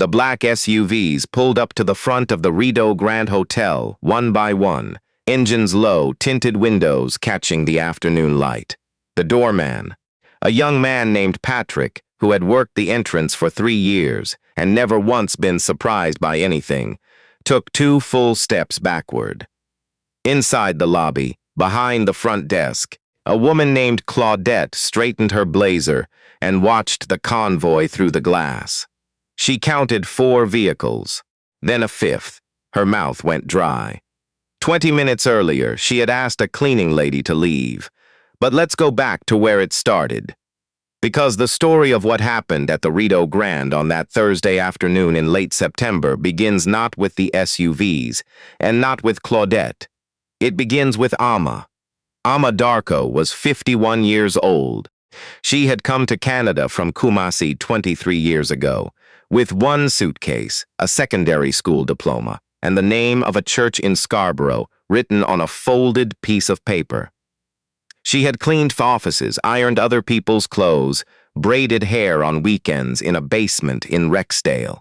The black SUVs pulled up to the front of the Rideau Grand Hotel, one by one, engines low, tinted windows catching the afternoon light. The doorman, a young man named Patrick, who had worked the entrance for 3 years and never once been surprised by anything, took 2 full steps backward. Inside the lobby, behind the front desk, a woman named Claudette straightened her blazer and watched the convoy through the glass. She counted 4 vehicles, then a 5th. Her mouth went dry. 20 minutes earlier, she had asked a cleaning lady to leave. But let's go back to where it started. Because the story of what happened at the Rideau Grand on that Thursday afternoon in late September begins not with the SUVs and not with Claudette. It begins with Amma. Amma Darko was 51 years old. She had come to Canada from Kumasi 23 years ago, with 1 suitcase, a secondary school diploma, and the name of a church in Scarborough written on a folded piece of paper. She had cleaned offices, ironed other people's clothes, braided hair on weekends in a basement in Rexdale.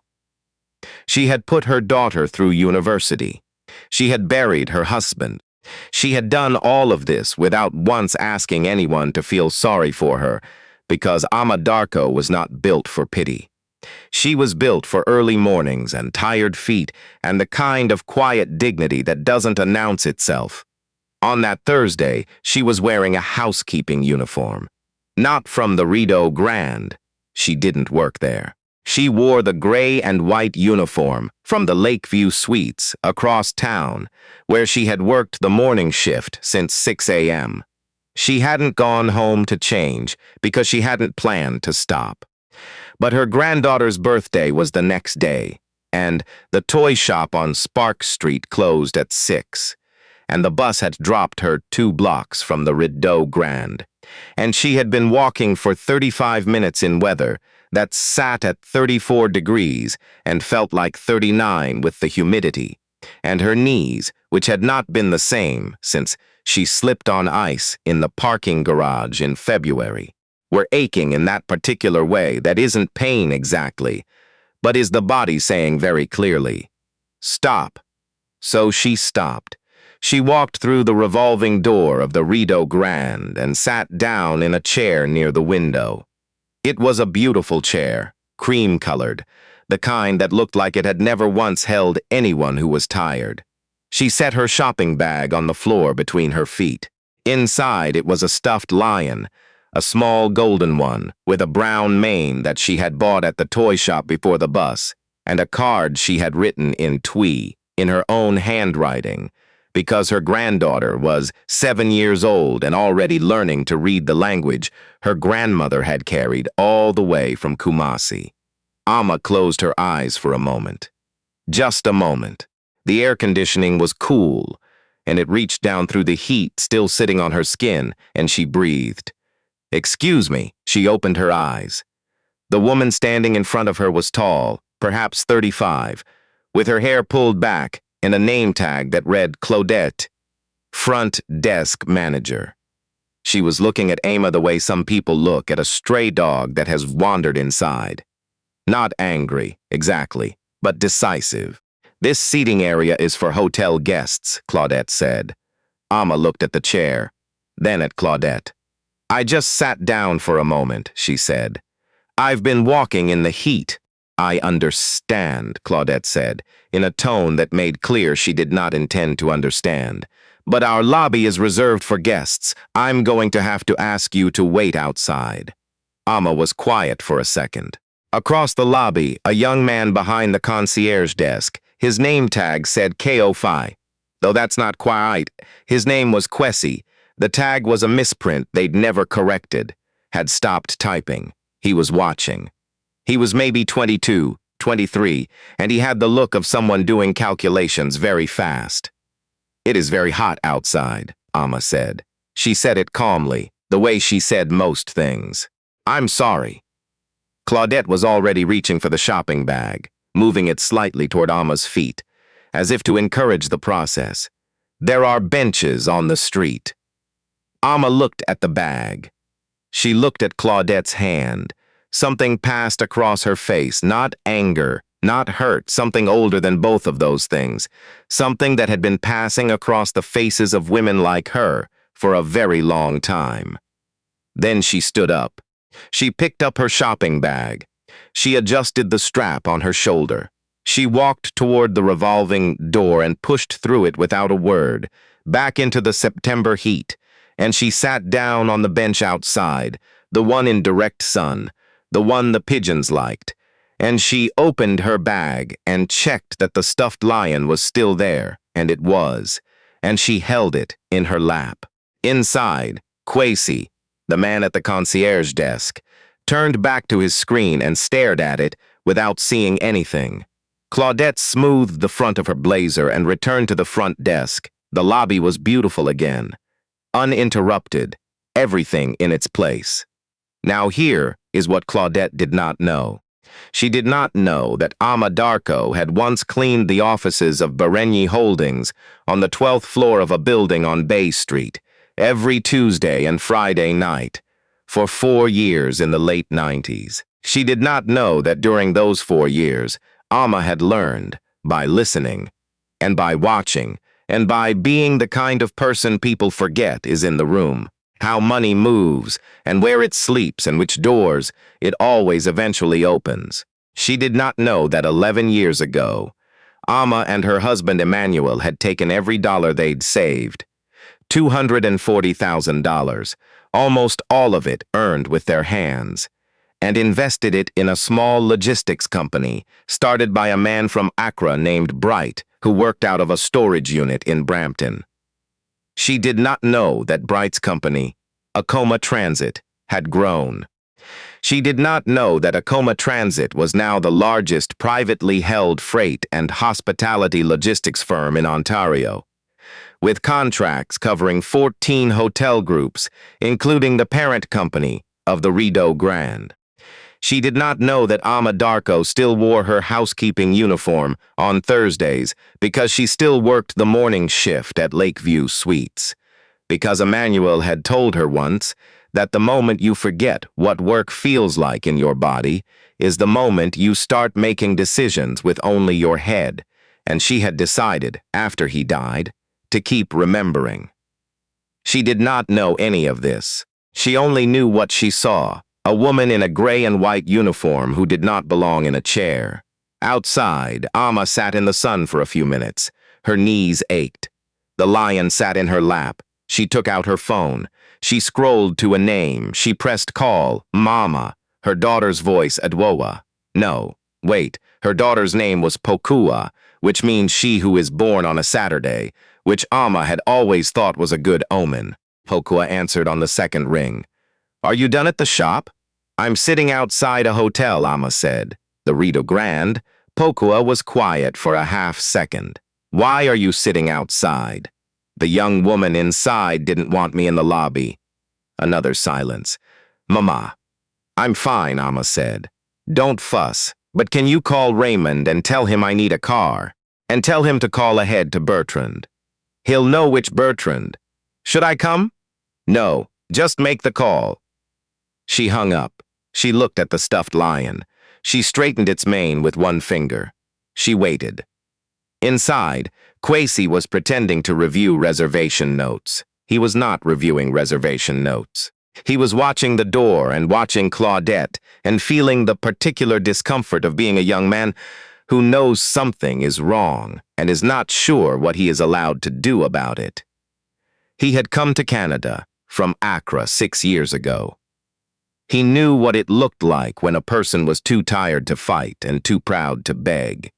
She had put her daughter through university. She had buried her husband. She had done all of this without once asking anyone to feel sorry for her, because Amma Darko was not built for pity. She was built for early mornings and tired feet and the kind of quiet dignity that doesn't announce itself. On that Thursday, she was wearing a housekeeping uniform. Not from the Rideau Grand. She didn't work there. She wore the gray and white uniform from the Lakeview Suites across town, where she had worked the morning shift since 6 a.m. She hadn't gone home to change because she hadn't planned to stop. But her granddaughter's birthday was the next day, and the toy shop on Spark Street closed at 6. And the bus had dropped her 2 blocks from the Rideau Grand, and she had been walking for 35 minutes in weather that sat at 34 degrees and felt like 39 with the humidity, and her knees, which had not been the same since she slipped on ice in the parking garage in February, were aching in that particular way that isn't pain exactly, but is the body saying very clearly, "Stop." So she stopped. She walked through the revolving door of the Rideau Grand and sat down in a chair near the window. It was a beautiful chair, cream-colored, the kind that looked like it had never once held anyone who was tired. She set her shopping bag on the floor between her feet. Inside it was a stuffed lion, a small golden one with a brown mane that she had bought at the toy shop before the bus, and a card she had written in Twi, in her own handwriting, because her granddaughter was 7 years old and already learning to read the language her grandmother had carried all the way from Kumasi. Amma closed her eyes for a moment. Just a moment. The air conditioning was cool, and it reached down through the heat still sitting on her skin, and she breathed. "Excuse me," she opened her eyes. The woman standing in front of her was tall, perhaps 35, with her hair pulled back, and a name tag that read Claudette, front desk manager. She was looking at Amma the way some people look at a stray dog that has wandered inside. Not angry, exactly, but decisive. "This seating area is for hotel guests," Claudette said. Amma looked at the chair, then at Claudette. "I just sat down for a moment," she said. "I've been walking in the heat." "I understand," Claudette said, in a tone that made clear she did not intend to understand. "But our lobby is reserved for guests. I'm going to have to ask you to wait outside." Amma was quiet for a second. Across the lobby, a young man behind the concierge desk, his name tag said Ko-Fi. Though that's not quite, his name was Kwesi. The tag was a misprint they'd never corrected. Had stopped typing. He was watching. He was maybe 22, 23, and he had the look of someone doing calculations very fast. "It is very hot outside," Amma said. She said it calmly, the way she said most things. "I'm sorry." Claudette was already reaching for the shopping bag, moving it slightly toward Amma's feet, as if to encourage the process. "There are benches on the street." Amma looked at the bag. She looked at Claudette's hand. Something passed across her face, not anger, Not hurt, something older than both of those things. Something that had been passing across the faces of women like her for a very long time. Then she stood up. She picked up her shopping bag. She adjusted the strap on her shoulder. She walked toward the revolving door and pushed through it without a word, back into the September heat, and she sat down on the bench outside, the one in direct sun, the one the pigeons liked, and she opened her bag and checked that the stuffed lion was still there, and it was, and she held it in her lap. Inside, Quasi, the man at the concierge desk, turned back to his screen and stared at it without seeing anything. Claudette smoothed the front of her blazer and returned to the front desk. The lobby was beautiful again, uninterrupted, everything in its place. Now here is what Claudette did not know. She did not know that Ama Darko had once cleaned the offices of Berenier Holdings on the 12th floor of a building on Bay Street every Tuesday and Friday night for 4 years in the late 90s. She did not know that during those 4 years, Ama had learned by listening and by watching and by being the kind of person people forget is in the room, how money moves and where it sleeps and which doors it always eventually opens. She did not know that 11 years ago, Ama and her husband Emmanuel had taken every dollar they'd saved, $240,000, almost all of it earned with their hands, and invested it in a small logistics company started by a man from Accra named Bright, who worked out of a storage unit in Brampton. She did not know that Bright's company, Acoma Transit, had grown. She did not know that Acoma Transit was now the largest privately held freight and hospitality logistics firm in Ontario, with contracts covering 14 hotel groups, including the parent company of the Rideau Grand. She did not know that Ama Darko still wore her housekeeping uniform on Thursdays because she still worked the morning shift at Lakeview Suites, because Emmanuel had told her once that the moment you forget what work feels like in your body is the moment you start making decisions with only your head, and she had decided, after he died, to keep remembering. She did not know any of this. She only knew what she saw, a woman in a gray and white uniform who did not belong in a chair. Outside, Ama sat in the sun for a few minutes. Her knees ached. The lion sat in her lap. She took out her phone. She scrolled to a name. She pressed call, Mama, her daughter's voice Adwoa. No, wait, her daughter's name was Pokua, which means she who is born on a Saturday, which Ama had always thought was a good omen. Pokua answered on the second ring. Are you done at the shop? I'm sitting outside a hotel, Ama said. The Rideau Grand. Pokua was quiet for a half-second. Why are you sitting outside? The young woman inside didn't want me in the lobby. Another silence. Mama. I'm fine, Ama said. Don't fuss, but can you call Raymond and tell him I need a car? And tell him to call ahead to Bertrand. He'll know which Bertrand. Should I come? No, just make the call. She hung up. She looked at the stuffed lion. She straightened its mane with one finger. She waited. Inside, Quasi was pretending to review reservation notes. He was not reviewing reservation notes. He was watching the door and watching Claudette and feeling the particular discomfort of being a young man who knows something is wrong and is not sure what he is allowed to do about it. He had come to Canada from Accra 6 years ago. He knew what it looked like when a person was too tired to fight and too proud to beg.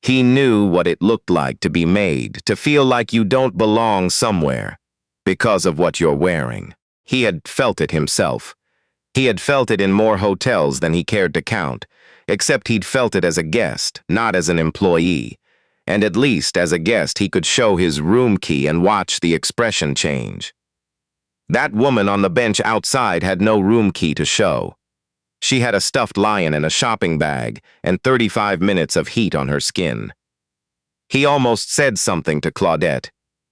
He knew what it looked like to be made to feel like you don't belong somewhere because of what you're wearing. He had felt it himself. He had felt it in more hotels than he cared to count, except he'd felt it as a guest, not as an employee. And at least as a guest he could show his room key and watch the expression change. That woman on the bench outside had no room key to show. She had a stuffed lion in a shopping bag and 35 minutes of heat on her skin. He almost said something to Claudette.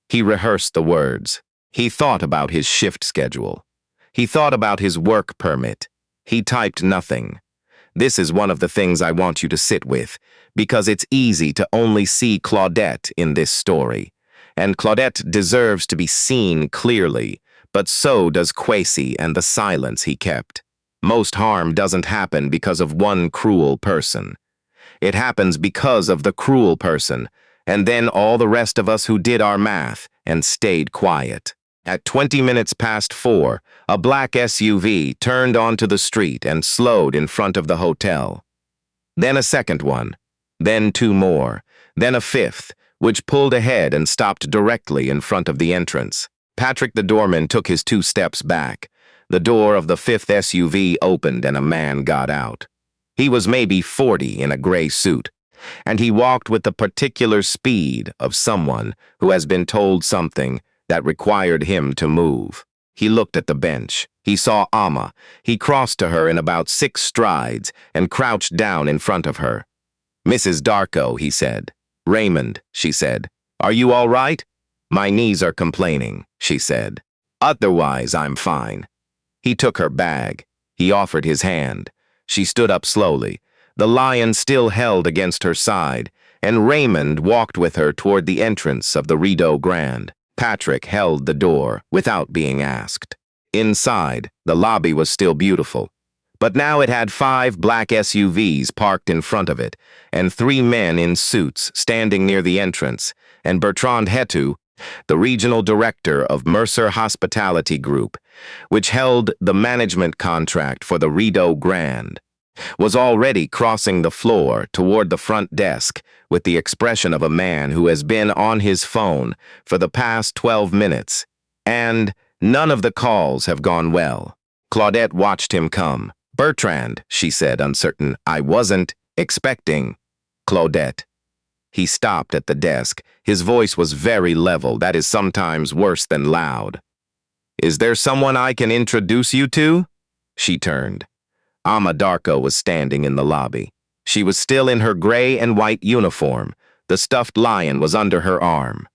He rehearsed the words. He thought about his shift schedule. He thought about his work permit. He typed nothing. This is one of the things I want you to sit with, because it's easy to only see Claudette in this story. And Claudette deserves to be seen clearly, but so does Kwesi and the silence he kept. Most harm doesn't happen because of one cruel person. It happens because of the cruel person, and then all the rest of us who did our math and stayed quiet. At 20 minutes past 4, a black SUV turned onto the street and slowed in front of the hotel. Then a second one, then two more, then a fifth, which pulled ahead and stopped directly in front of the entrance. Patrick the doorman took his 2 steps back. The door of the fifth SUV opened and a man got out. He was maybe 40 in a gray suit, and he walked with the particular speed of someone who has been told something that required him to move. He looked at the bench. He saw Amma. He crossed to her in about 6 strides and crouched down in front of her. "Mrs. Darko," he said. "Raymond," she said. "Are you all right?" "My knees are complaining," she said. "Otherwise, I'm fine." He took her bag. He offered his hand. She stood up slowly. The lion still held against her side, and Raymond walked with her toward the entrance of the Rideau Grand. Patrick held the door without being asked. Inside, the lobby was still beautiful, but now it had 5 black SUVs parked in front of it, and 3 men in suits standing near the entrance, and Bertrand Hetu, the regional director of Mercer Hospitality Group, which held the management contract for the Rideau Grand, was already crossing the floor toward the front desk with the expression of a man who has been on his phone for the past 12 minutes, and none of the calls have gone well. Claudette watched him come. "Bertrand," she said, uncertain. "I wasn't expecting." "Claudette." He stopped at the desk. His voice was very level. That is sometimes worse than loud. "Is there someone I can introduce you to?" She turned. Amma Darko was standing in the lobby. She was still in her gray and white uniform. The stuffed lion was under her arm.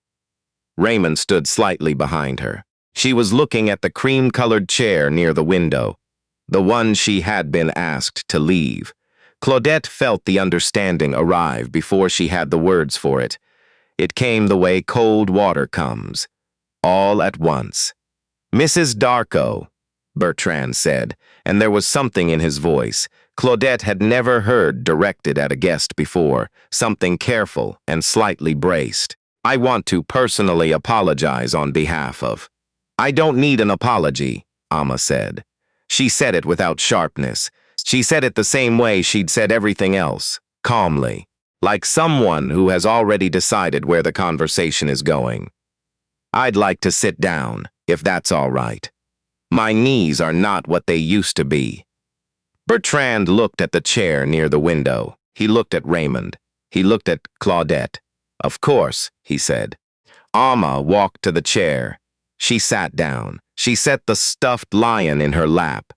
Raymond stood slightly behind her. She was looking at the cream-colored chair near the window, the one she had been asked to leave. Claudette felt the understanding arrive before she had the words for it. It came the way cold water comes, all at once. "Mrs. Darko," Bertrand said, and there was something in his voice Claudette had never heard directed at a guest before, something careful and slightly braced. "I want to personally apologize on behalf of—" "I don't need an apology," Amma said. She said it without sharpness. She said it the same way she'd said everything else, calmly, like someone who has already decided where the conversation is going. "I'd like to sit down, if that's all right. My knees are not what they used to be." Bertrand looked at the chair near the window. He looked at Raymond. He looked at Claudette. "Of course," he said. Amma walked to the chair. She sat down. She set the stuffed lion in her lap.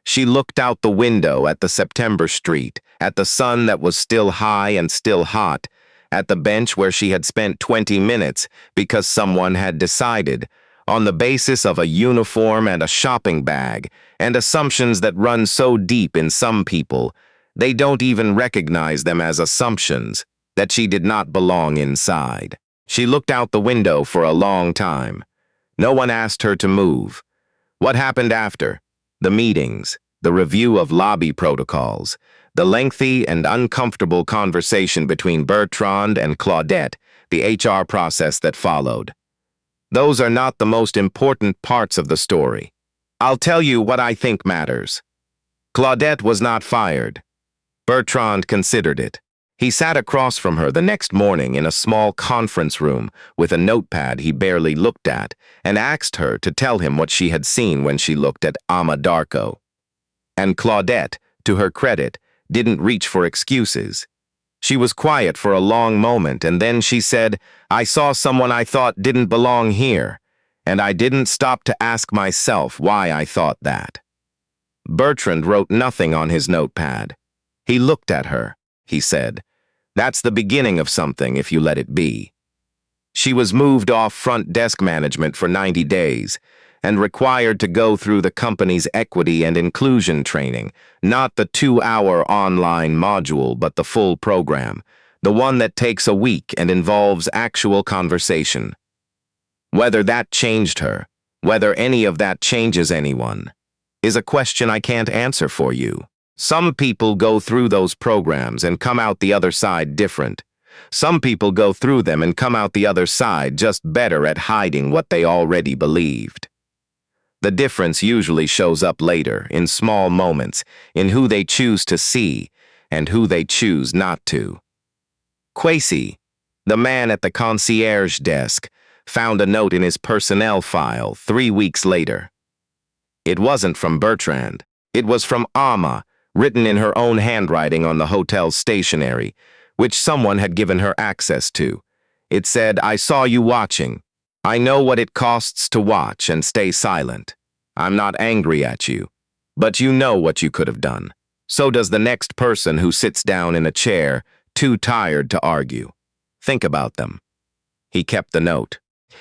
She looked out the window at the September street, at the sun that was still high and still hot, at the bench where she had spent 20 minutes because someone had decided, on the basis of a uniform and a shopping bag, and assumptions that run so deep in some people, they don't even recognize them as assumptions, that she did not belong inside. She looked out the window for a long time. No one asked her to move. What happened after? The meetings, the review of lobby protocols, the lengthy and uncomfortable conversation between Bertrand and Claudette, the HR process that followed. Those are not the most important parts of the story. I'll tell you what I think matters. Claudette was not fired. Bertrand considered it. He sat across from her the next morning in a small conference room with a notepad he barely looked at and asked her to tell him what she had seen when she looked at Amma Darko. And Claudette, to her credit, didn't reach for excuses. She was quiet for a long moment, and then she said, "I saw someone I thought didn't belong here, and I didn't stop to ask myself why I thought that." Bertrand wrote nothing on his notepad. He looked at her. He said, "That's the beginning of something if you let it be." She was moved off front desk management for 90 days. and required to go through the company's equity and inclusion training, not the 2-hour online module, but the full program, the one that takes a week and involves actual conversation. Whether that changed her, whether any of that changes anyone, is a question I can't answer for you. Some people go through those programs and come out the other side different. Some people go through them and come out the other side just better at hiding what they already believed. The difference usually shows up later, in small moments, in who they choose to see and who they choose not to. Kwesi, the man at the concierge desk, found a note in his personnel file 3 weeks later. It wasn't from Bertrand. It was from Amma, written in her own handwriting on the hotel's stationery, which someone had given her access to. It said, "I saw you watching. I know what it costs to watch and stay silent. I'm not angry at you, but you know what you could have done. So does the next person who sits down in a chair, too tired to argue. Think about them." He kept the note.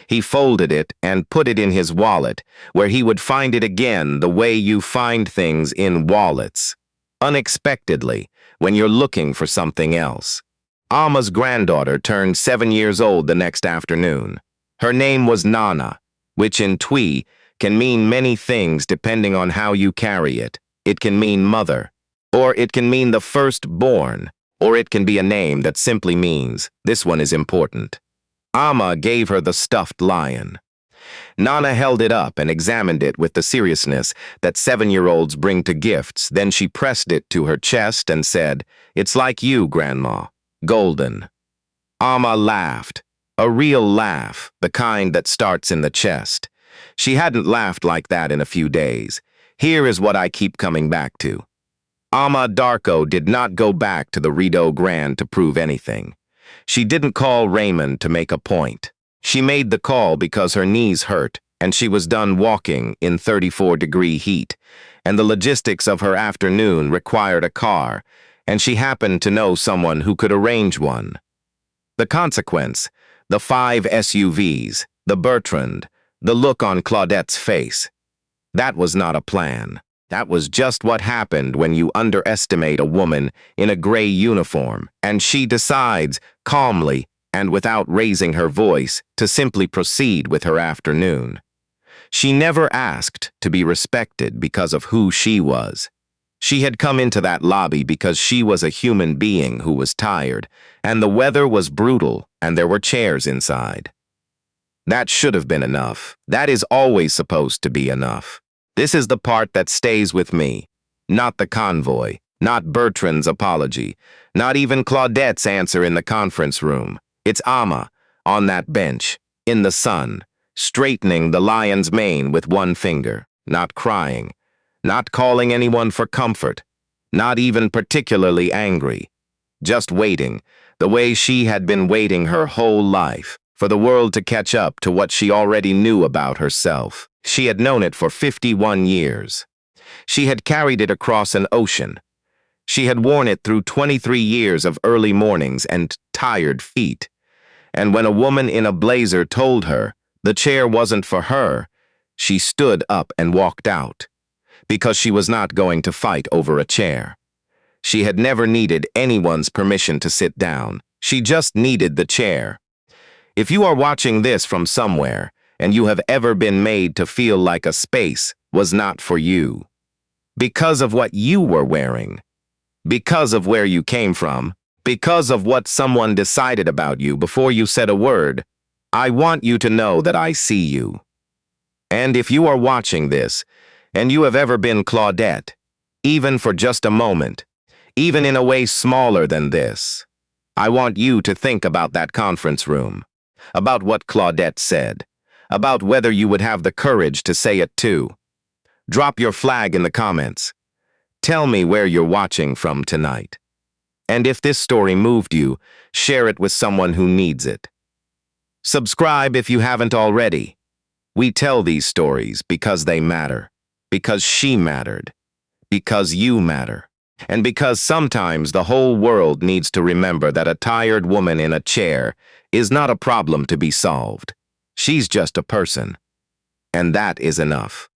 He folded it and put it in his wallet, where he would find it again the way you find things in wallets. Unexpectedly, when you're looking for something else. Amma's granddaughter turned 7 years old the next afternoon. Her name was Nana, which in Twi can mean many things depending on how you carry it. It can mean mother, or it can mean the firstborn, or it can be a name that simply means, this one is important. Amma gave her the stuffed lion. Nana held it up and examined it with the seriousness that 7-year-olds bring to gifts. Then she pressed it to her chest and said, "It's like you, Grandma. Golden." Amma laughed, a real laugh, the kind that starts in the chest. She hadn't laughed like that in a few days. Here is what I keep coming back to. Amma Darko did not go back to the Rideau Grand to prove anything. She didn't call Raymond to make a point. She made the call because her knees hurt, and she was done walking in 34-degree heat, and the logistics of her afternoon required a car, and she happened to know someone who could arrange one. The consequence, the 5 SUVs, the Bertrand, the look on Claudette's face. That was not a plan. That was just what happened when you underestimate a woman in a gray uniform, and she decides, calmly, and without raising her voice, to simply proceed with her afternoon. She never asked to be respected because of who she was. She had come into that lobby because she was a human being who was tired, and the weather was brutal, and there were chairs inside. That should have been enough. That is always supposed to be enough. This is the part that stays with me, not the convoy, not Bertrand's apology, not even Claudette's answer in the conference room. It's Amma, on that bench, in the sun, straightening the lion's mane with one finger, not crying, not calling anyone for comfort, not even particularly angry, just waiting, the way she had been waiting her whole life, for the world to catch up to what she already knew about herself. She had known it for 51 years. She had carried it across an ocean. She had worn it through 23 years of early mornings and tired feet. And when a woman in a blazer told her the chair wasn't for her, she stood up and walked out, because she was not going to fight over a chair. She had never needed anyone's permission to sit down. She just needed the chair. If you are watching this from somewhere, and you have ever been made to feel like a space was not for you, because of what you were wearing, because of where you came from, because of what someone decided about you before you said a word, I want you to know that I see you. And if you are watching this, and you have ever been Claudette, even for just a moment, even in a way smaller than this, I want you to think about that conference room, about what Claudette said, about whether you would have the courage to say it too. Drop your flag in the comments. Tell me where you're watching from tonight. And if this story moved you, share it with someone who needs it. Subscribe if you haven't already. We tell these stories because they matter, because she mattered, because you matter, and because sometimes the whole world needs to remember that a tired woman in a chair is not a problem to be solved. She's just a person. And that is enough.